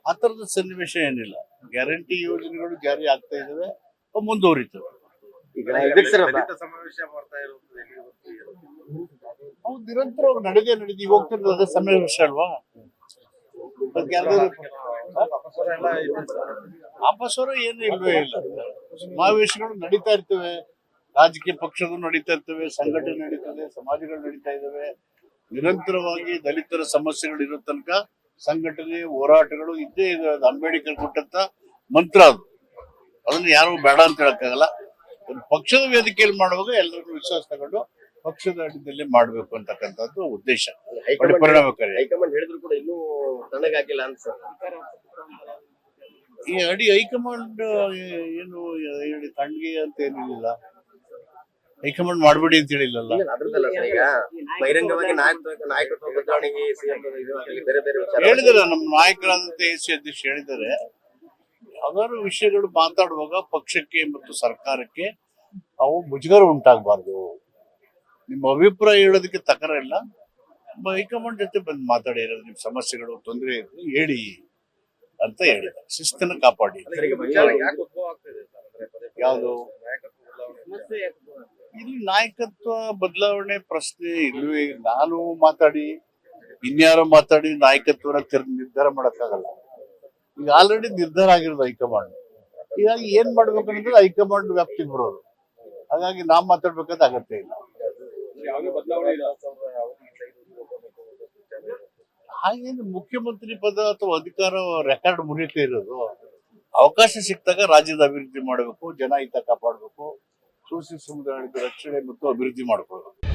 ಆ ತರದ ಸನ್ನಿವೇಶ ಏನಿಲ್ಲ. ಗ್ಯಾರಂಟಿ ಯೋಜನೆಗಳು ಜಾರಿ ಆಗ್ತಾ ಇದಾವೆ, ಮುಂದುವರಿತವೆ. ಈಗ ಸರ್ ಸಮಾವೇಶ ಮಾಡ್ತಾ ಇರೋದು ಅವು ನಿರಂತರವಾಗಿ ನಡೆದಿ ಹೋಗ್ತಿರೋದು ಅದೇ ಸನ್ನಿವೇಶ ಅಲ್ವಾ. ಆಪಸ್ವರ ಏನು ಇಲ್ವೇ ಇಲ್ಲ. ಸಮಾವೇಶಗಳು ನಡೀತಾ ಇರ್ತವೆ, ರಾಜಕೀಯ ಪಕ್ಷಗಳು ನಡೀತಾ ಇರ್ತವೆ, ಸಂಘಟನೆ ನಡೀತದೆ, ಸಮಾಜಗಳು ನಡೀತಾ ಇದಾವೆ. ನಿರಂತರವಾಗಿ ದಲಿತರ ಸಮಸ್ಯೆಗಳು ಇರೋ ತನಕ ಸಂಘಟನೆ ಹೋರಾಟಗಳು ಇದ್ದೇ ಇದೆ. ಅಂಬೇಡ್ಕರ್ ಕೊಟ್ಟಂತ ಮಂತ್ರ ಅದು, ಅದನ್ನ ಯಾರು ಬೇಡ ಅಂತ ಹೇಳಕ್ಕಾಗಲ್ಲ. ಒಂದು ಪಕ್ಷದ ವೇದಿಕೆಯಲ್ಲಿ ಮಾಡುವಾಗ ಎಲ್ಲರೂ ವಿಶ್ವಾಸ ತಗೊಂಡು ಪಕ್ಷದ ಅಡಿಯಲ್ಲಿ ಮಾಡ್ಬೇಕು ಅಂತಕ್ಕಂಥದ್ದು ಉದ್ದೇಶ. ಪರಿಣಾಮಕಾರಿ. ಹೈಕಮಾಂಡ್ ಹೇಳಿದ್ರು ಕೂಡ ಇನ್ನೂ ತಣ್ಣಗಾಗಿಲ್ಲ ಅಂತ ಸರ್. ಈ ಹೈಕಮಾಂಡ್ ಏನು ಹೇಳಿ ತಣ್ಣಗೆ ಅಂತ ಏನಿಲ್ಲ. ಹೈಕಮಾಂಡ್ ಮಾಡ್ಬೇಡಿ ಅಂತ ಹೇಳಿಲ್ಲಲ್ಲ. ಅದ್ರದ್ದಲ್ಲ ಸರ್, ಈಗ ಬಹಿರಂಗವಾಗಿ ನಾಯಕತ್ವ ಬದಲಾವಣೆಗೆ ಸಿಎಂ ಬೇರೆ ಬೇರೆ ವಿಚಾರ ಹೇಳಿದಾರೆ. ನಮ್ಮ ನಾಯಕರಾದಂತ ಎ ಸಿ ಅಧ್ಯಕ್ಷ ಹೇಳಿದ್ದಾರೆ, ಯಾವ್ದಾದ್ರು ವಿಷಯಗಳು ಮಾತಾಡುವಾಗ ಪಕ್ಷಕ್ಕೆ ಮತ್ತು ಸರ್ಕಾರಕ್ಕೆ ಅವು ಮುಜುಗರ ಉಂಟಾಗಬಾರ್ದು. ನಿಮ್ಮ ಅಭಿಪ್ರಾಯ ಹೇಳೋದಕ್ಕೆ ತಕರ ಇಲ್ಲ. ಹೈಕಮಾಂಡ್ ಜೊತೆ ಬಂದು ಮಾತಾಡಿ, ನಿಮ್ ಸಮಸ್ಯೆಗಳು ತೊಂದರೆ ಇದ್ರೆ ಹೇಳಿ ಅಂತ ಹೇಳಿದ್ದಾರೆ. ಶಿಸ್ತನ್ನು ಕಾಪಾಡಿ. ಯಾವುದು ಇಲ್ಲಿ ನಾಯಕತ್ವ ಬದಲಾವಣೆ ಪ್ರಶ್ನೆ ಇಲ್ವೇ. ನಾನು ಮಾತಾಡಿ ಇನ್ಯಾರೋ ಮಾತಾಡಿ ನಾಯಕತ್ವನ ನಿರ್ಧಾರ ಮಾಡಕ್ಕಾಗಲ್ಲ. ಈಗ ಆಲ್ರೆಡಿ ನಿರ್ಧಾರ ಆಗಿರೋದು ಹೈಕಮಾಂಡ್. ಹೀಗಾಗಿ ಏನ್ ಮಾಡ್ಬೇಕು ಅನ್ನೋದು ಹೈಕಮಾಂಡ್ ವ್ಯಾಪ್ತಿಗೆ ಬರೋದು. ಹಾಗಾಗಿ ನಾವ್ ಮಾತಾಡ್ಬೇಕಾದ ಅಗತ್ಯ ಇಲ್ಲ. ಹಾಗೇನು ಮುಖ್ಯಮಂತ್ರಿ ಪದ ಅಥವಾ ಅಧಿಕಾರ ರೆಕಾರ್ಡ್ ಮುರಿತಾ ಇರೋದು. ಅವಕಾಶ ಸಿಕ್ತಾಗ ರಾಜ್ಯದ ಅಭಿವೃದ್ಧಿ ಮಾಡಬೇಕು, ಜನ ಹಿತ ಕಾಪಾಡಬೇಕು, ಸೂಕ್ಷ್ಮ ಸಮುದಾಯದ ರಕ್ಷಣೆ ಮತ್ತು ಅಭಿವೃದ್ಧಿ ಮಾಡ್ಕೊಳ್ಬೇಕು.